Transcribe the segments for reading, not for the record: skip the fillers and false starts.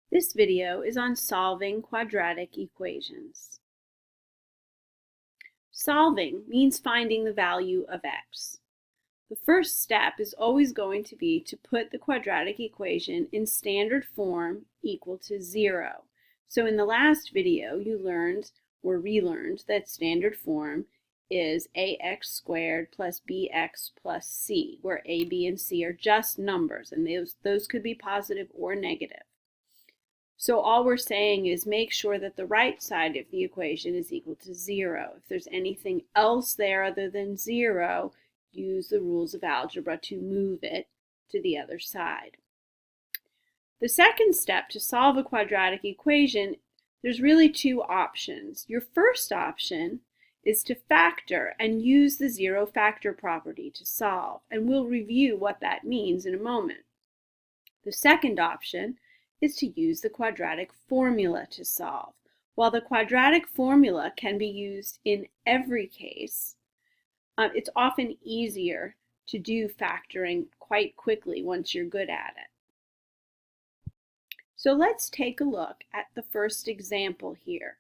This video is on solving quadratic equations. Solving means finding the value of x. The first step is always going to be to put the quadratic equation in standard form equal to 0. So in the last video you learned or relearned that standard form is ax squared plus bx plus c, where a, b, and c are just numbers, and those could be positive or negative. So all we're saying is make sure that the right side of the equation is equal to 0. If there's anything else there other than 0, use the rules of algebra to move it to the other side. The second step to solve a quadratic equation, there's really two options. Your first option is to factor and use the zero factor property to solve, and we'll review what that means in a moment. The second option is to use the quadratic formula to solve. While the quadratic formula can be used in every case, it's often easier to do factoring quite quickly once you're good at it. So let's take a look at the first example here.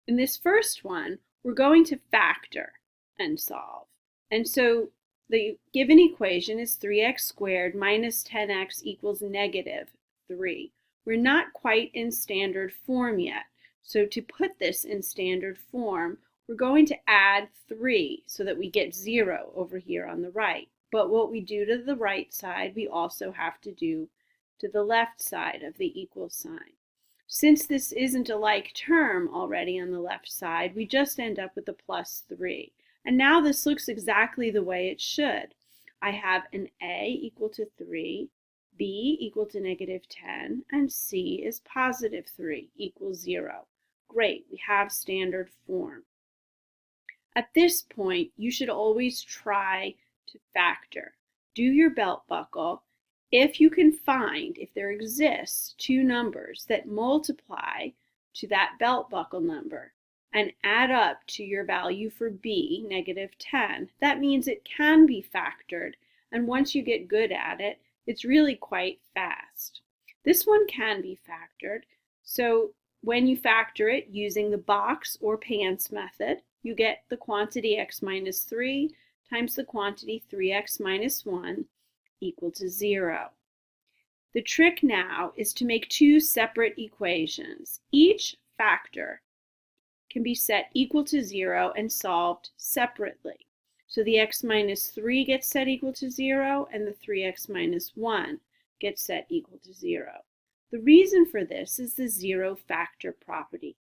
In this first one, we're going to factor and solve. And so the given equation is 3x squared minus 10x equals negative 3. We're not quite in standard form yet. So to put this in standard form, we're going to add 3 so that we get 0 over here on the right. But what we do to the right side, we also have to do to the left side of the equal sign. Since this isn't a like term already on the left side, we just end up with a plus 3. And now this looks exactly the way it should. I have an a equal to 3, b equal to negative 10, and c is positive 3 equals 0. Great, we have standard form. At this point, you should always try to factor. Do your belt buckle. If you can find, if there exists two numbers that multiply to that belt buckle number and add up to your value for b, negative 10, that means it can be factored, and once you get good at it, it's really quite fast. This one can be factored, so when you factor it using the box or pants method, you get the quantity x minus 3 times the quantity 3x minus 1 equal to 0. The trick now is to make two separate equations. Each factor can be set equal to 0 and solved separately. So the x minus 3 gets set equal to 0 and the 3x minus 1 gets set equal to 0. The reason for this is the zero factor property.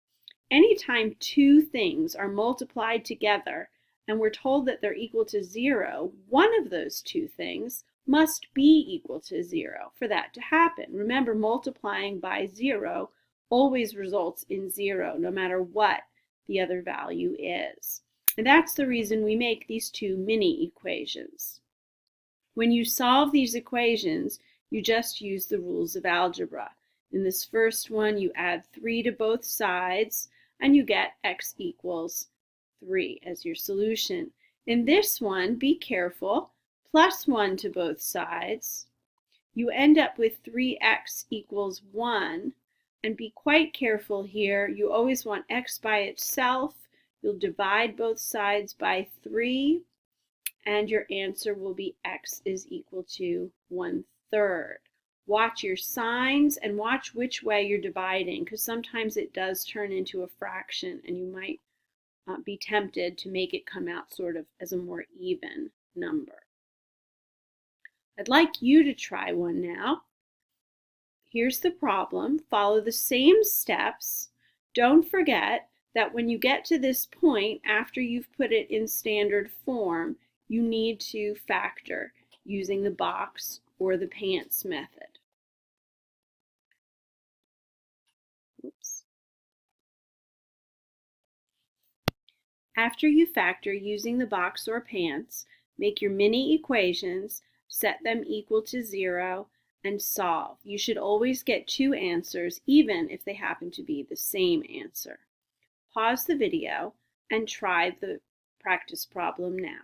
Anytime two things are multiplied together and we're told that they're equal to 0, one of those two things must be equal to 0 for that to happen. Remember, multiplying by 0 always results in 0, no matter what the other value is. And that's the reason we make these two mini equations. When you solve these equations, you just use the rules of algebra. In this first one, you add 3 to both sides, and you get x equals 3 as your solution. In this one, be careful, plus 1 to both sides. You end up with 3x equals 1. And be quite careful here. You always want x by itself. You'll divide both sides by 3, and your answer will be x is equal to 1/3. Watch your signs and watch which way you're dividing, because sometimes it does turn into a fraction, and you might be tempted to make it come out sort of as a more even number. I'd like you to try one now. Here's the problem. Follow the same steps. Don't forget that when you get to this point, after you've put it in standard form, you need to factor using the box or the pants method. Oops. After you factor using the box or pants, make your mini equations, set them equal to 0, and solve. You should always get two answers, even if they happen to be the same answer. Pause the video and try the practice problem now.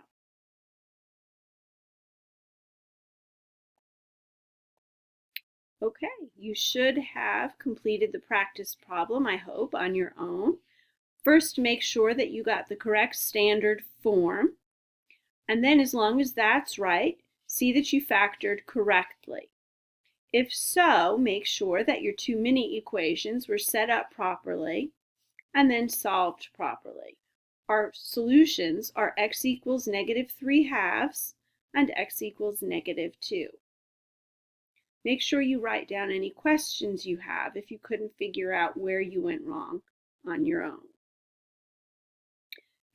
Okay, you should have completed the practice problem, I hope, on your own. First, make sure that you got the correct standard form. And then, as long as that's right, see that you factored correctly. If so, make sure that your two mini equations were set up properly and then solved properly. Our solutions are x equals -3/2 and x equals -2. Make sure you write down any questions you have if you couldn't figure out where you went wrong on your own.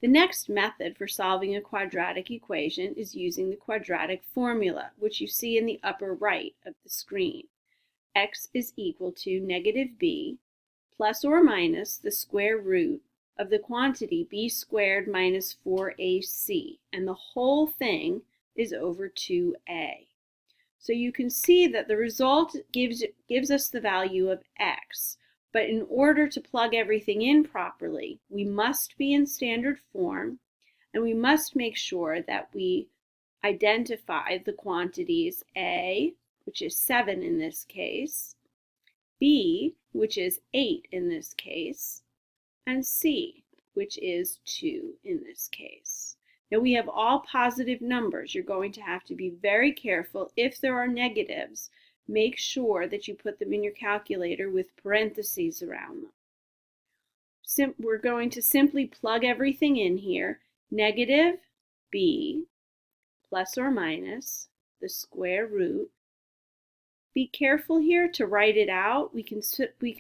The next method for solving a quadratic equation is using the quadratic formula, which you see in the upper right of the screen. X is equal to -b plus or minus the square root of the quantity b squared minus 4ac, and the whole thing is over 2a. So you can see that the result gives us the value of x, but in order to plug everything in properly, we must be in standard form, and we must make sure that we identify the quantities a, which is 7 in this case, b, which is 8 in this case, and c, which is 2 in this case. Now we have all positive numbers. You're going to have to be very careful. If there are negatives, make sure that you put them in your calculator with parentheses around them. We're going to simply plug everything in here. -b plus or minus the square root. Be careful here to write it out. We can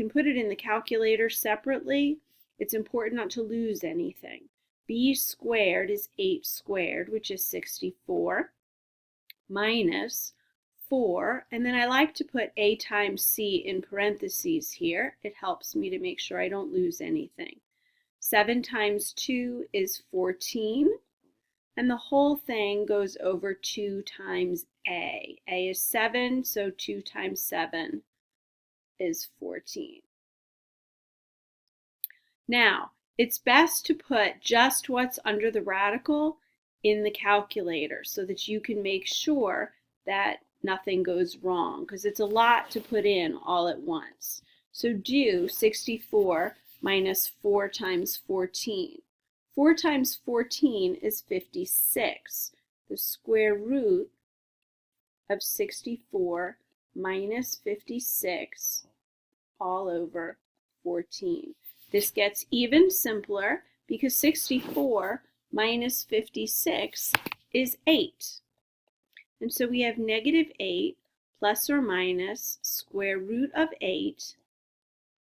put it in the calculator separately. It's important not to lose anything. B squared is 8 squared, which is 64, minus 4, and then I like to put a times c in parentheses here. It helps me to make sure I don't lose anything. 7 times 2 is 14, and the whole thing goes over 2 times a. A is 7, so 2 times 7 is 14. Now, it's best to put just what's under the radical in the calculator so that you can make sure that nothing goes wrong, because it's a lot to put in all at once. So do 64 minus 4 times 14. 4 times 14 is 56. The square root of 64 minus 56 all over 14. This gets even simpler because 64 minus 56 is 8. And so we have -8 plus or minus square root of 8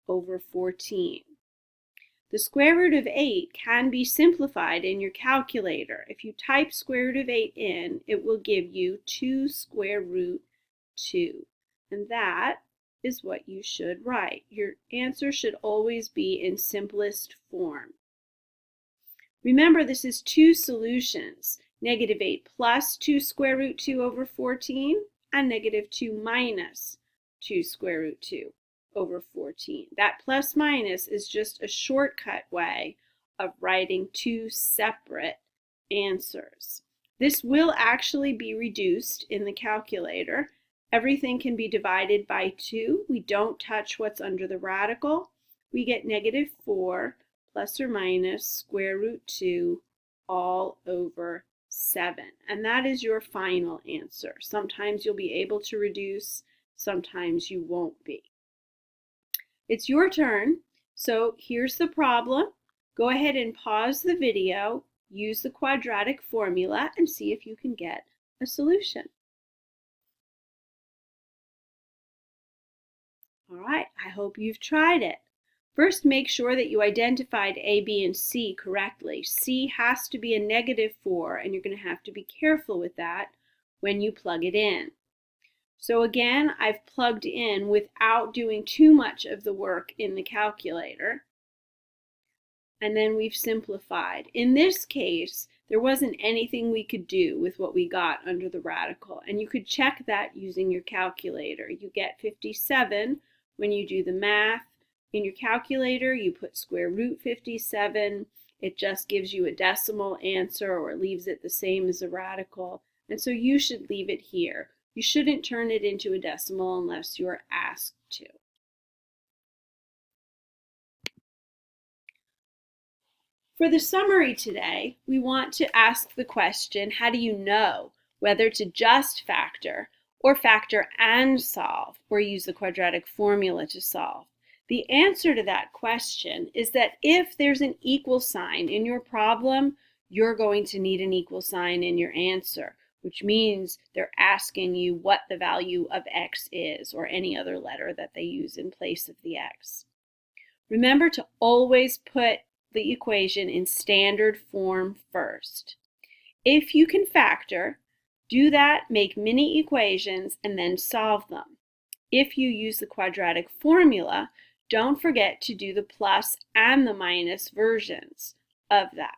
over 14. The square root of 8 can be simplified in your calculator. If you type square root of 8 in, it will give you 2 square root 2. And that is what you should write. Your answer should always be in simplest form. Remember, this is two solutions, -8 plus 2 square root 2 over 14 and -2 minus 2 square root 2 over 14. That plus minus is just a shortcut way of writing two separate answers. This will actually be reduced in the calculator. Everything can be divided by 2. We don't touch what's under the radical. We get -4 plus or minus square root 2 all over 7. And that is your final answer. Sometimes you'll be able to reduce, sometimes you won't be. It's your turn. So here's the problem. Go ahead and pause the video, use the quadratic formula, and see if you can get a solution. All right, I hope you've tried it. First, make sure that you identified A, B, and C correctly. C has to be a -4, and you're going to have to be careful with that when you plug it in. So again, I've plugged in without doing too much of the work in the calculator. And then we've simplified. In this case, there wasn't anything we could do with what we got under the radical. And you could check that using your calculator. You get 57 when you do the math. In your calculator, you put square root 57. It just gives you a decimal answer or leaves it the same as a radical. And so you should leave it here. You shouldn't turn it into a decimal unless you're asked to. For the summary today, we want to ask the question, how do you know whether to just factor or factor and solve, or use the quadratic formula to solve? The answer to that question is that if there's an equal sign in your problem, you're going to need an equal sign in your answer, which means they're asking you what the value of x is, or any other letter that they use in place of the x. Remember to always put the equation in standard form first. If you can factor, do that, make mini equations, and then solve them. If you use the quadratic formula, don't forget to do the plus and the minus versions of that.